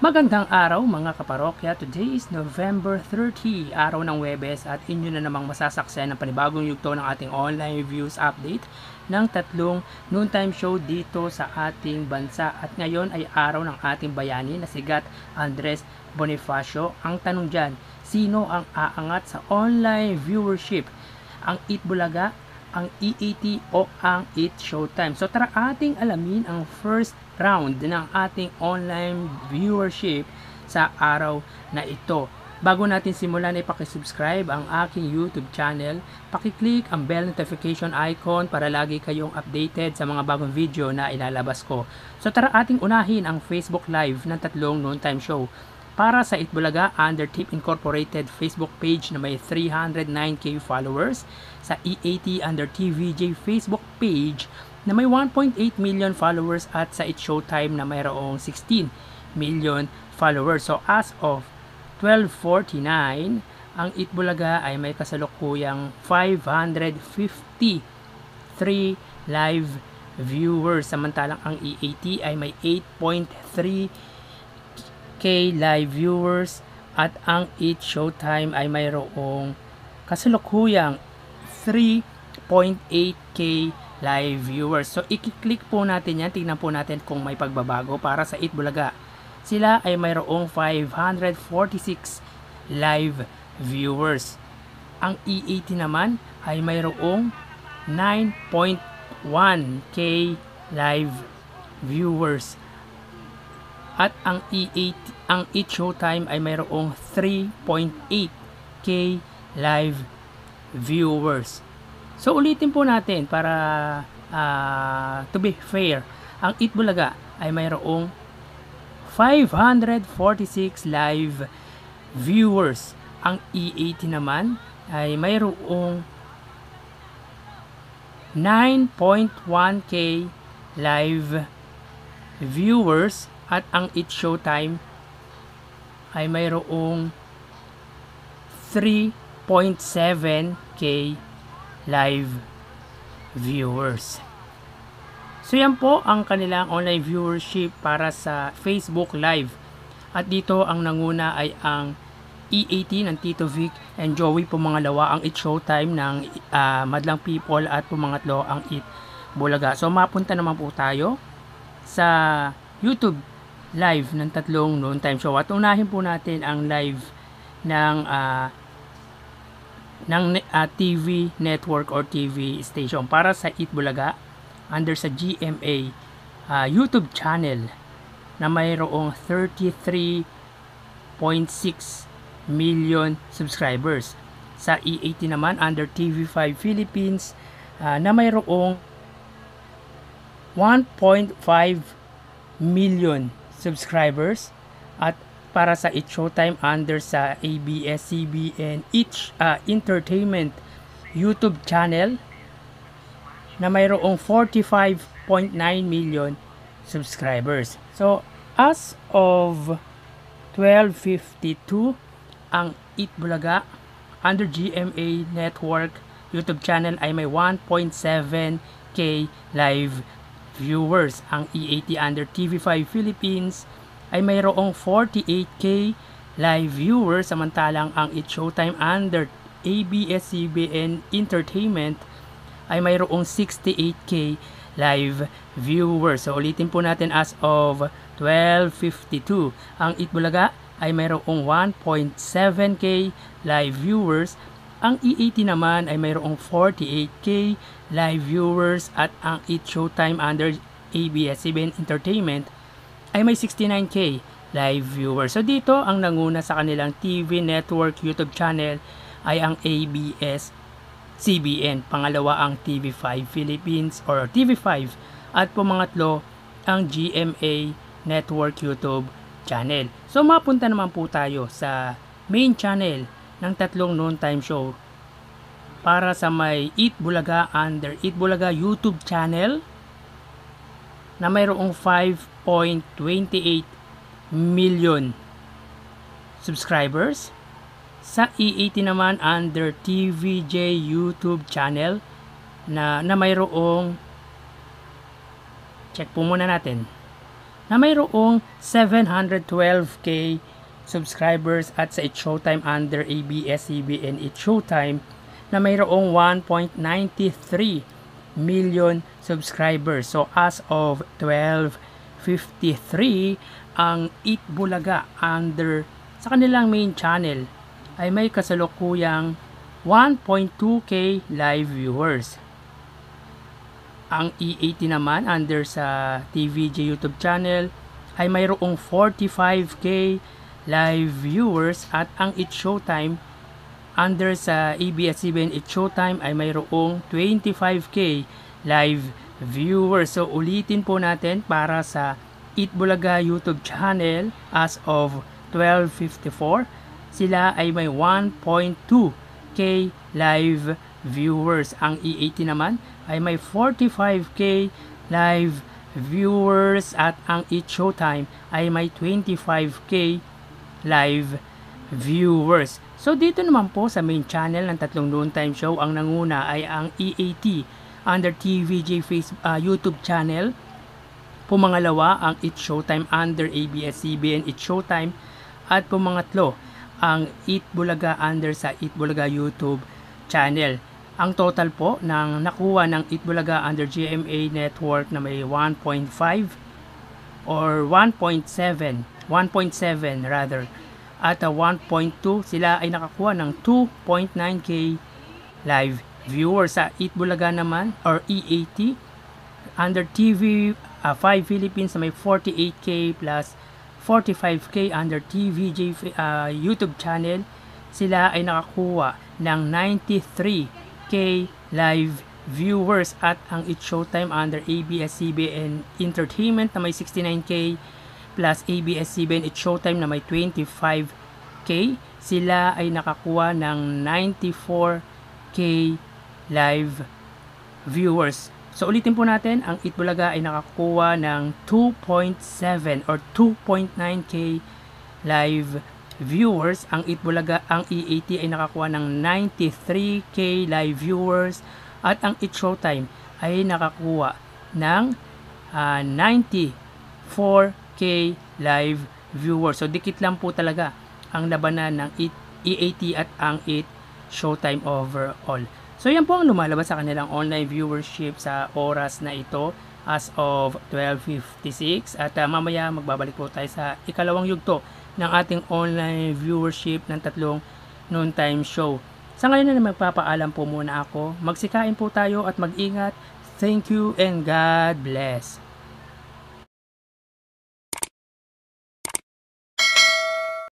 Magandang araw mga kaparokya. Today is November 30, araw ng Webes, at inyo na namang masasaksen ang panibagong yugto ng ating online reviews update ng tatlong noontime show dito sa ating bansa. At ngayon ay araw ng ating bayani na sigat Andres Bonifacio. Ang tanong dyan, sino ang aangat sa online viewership? Ang Eat Bulaga, ang EAT o ang Eat Showtime? So tara ating alamin ang first round ng ating online viewership sa araw na ito. Bago natin simulan ay pakisubscribe ang aking YouTube channel, pakiclick ang bell notification icon para lagi kayong updated sa mga bagong video na ilalabas ko. So tara ating unahin ang Facebook Live ng tatlong noontime show. Para sa Itbulaga, Under Tip Incorporated Facebook page na may 309k followers, sa EAT Under TVJ Facebook page na may 1.8 million followers, at sa It Showtime na mayroong 16 million followers. So as of 12:49, ang Itbulaga ay may kasalukuyang 553 live viewers, samantalang ang EAT ay may 8.3k live viewers, at ang It Showtime ay mayroong kasalukuyang 3.8k live viewers. So i-click po natin yan, tingnan po natin kung may pagbabago. Para sa Itbulaga, sila ay mayroong 546 live viewers. Ang EAT naman ay mayroong 9.1k live viewers, at ang It Showtime ay mayroong 3.8k live viewers. So ulitin po natin para to be fair. Ang Itbulaga ay mayroong 546 live viewers. Ang EAT naman ay mayroong 9.1k live viewers, at ang It Showtime ay mayroong 3.7k live viewers. So yan po ang kanilang online viewership para sa Facebook Live. At dito ang nanguna ay ang EAT ng Tito Vic and Joey, pumangalawa ang It Showtime ng Madlang People, at pumangatlo ang It Bulaga. So mapunta naman po tayo sa YouTube Live ng tatlong noontime show, at unahin po natin ang live ng TV network or TV station. Para sa Itbulaga, under sa GMA YouTube channel na mayroong 33.6 million subscribers. Sa EAT naman, under TV5 Philippines, na mayroong 1.5 million subscribers. At para sa It Showtime, under sa ABS-CBN Entertainment YouTube channel na mayroong 45.9 million subscribers. So as of 12:52, ang Itbulaga under GMA Network YouTube channel ay may 1.7k live viewers. Ang EAT under TV5 Philippines ay mayroong 48k live viewers, samantalang ang It Showtime under ABS-CBN Entertainment ay mayroong 68k live viewers. So ulitin po natin, as of 12:52, ang Itbulaga ay mayroong 1.7k live viewers, ang EAT naman ay mayroong 48k live viewers, at ang It Showtime under ABS-CBN Entertainment ay may 69k live viewers. So dito ang nanguna sa kanilang TV network YouTube channel ay ang ABS-CBN, pangalawa ang TV5 Philippines or TV5, at pumangatlo ang GMA Network YouTube channel. So mapunta naman po tayo sa main channel ng tatlong noontime show. Para sa may Itbulaga, under Itbulaga YouTube channel na mayroong 5.28 million subscribers. Sa EAT naman, under TVJ YouTube channel na mayroong, check po muna natin, na mayroong 712k subscribers at sa It's Showtime under ABS-CBN It's Showtime na mayroong 1.93 million subscribers. So as of 12:53, ang Eat Bulaga under sa kanilang main channel ay may kasalukuyang 1.2k live viewers. Ang E80 naman under sa TVJ YouTube channel ay mayroong 45k live viewers at ang It's Showtime under sa ABS-CBN It's Showtime ay mayroong 25k live viewers. So ulitin po natin para sa Eat Bulaga YouTube channel as of 12:54, sila ay may 1.2k live viewers. Ang E80 naman ay may 45k live viewers at ang It's Showtime ay may 25k live viewers. So dito naman po sa main channel ng tatlong noontime show, ang nanguna ay ang E80 under TVJ YouTube channel. Pumangalawa ang It's Showtime under ABS-CBN It's Showtime. At pumangatlo ang Eat Bulaga under sa Eat Bulaga YouTube channel. Ang total po ng nakuha ng Eat Bulaga under GMA Network na may 1.5 or 1.7 rather at 1.2, sila ay nakakuha ng 2.9k live viewers. Sa Eat Bulaga naman or E80 under TV5 Philippines na may 48k plus 45k under TVJ YouTube channel, sila ay nakakuha ng 93k live viewers. At ang It's Showtime under ABS-CBN Entertainment na may 69k plus ABS-CBN It's Showtime na may 25k, sila ay nakakuha ng 94k live viewers. So ulitin po natin, ang Eat Bulaga ay nakakuha ng 2.7 or 2.9k live viewers. Ang Eat Bulaga, ang E80 ay nakakuha ng 93k live viewers at ang It's Showtime ay nakakuha ng 94k live viewers. So dikit lang po talaga ang labanan ng E80 at ang Eat Showtime overall. So yan po ang lumalabas sa kanilang online viewership sa oras na ito as of 12:56 at mamaya magbabalik po tayo sa ikalawang yugto ng ating online viewership ng tatlong noontime show. Sa ngayon na magpapaalam po muna ako. Magsikain po tayo at mag-ingat. Thank you and God bless.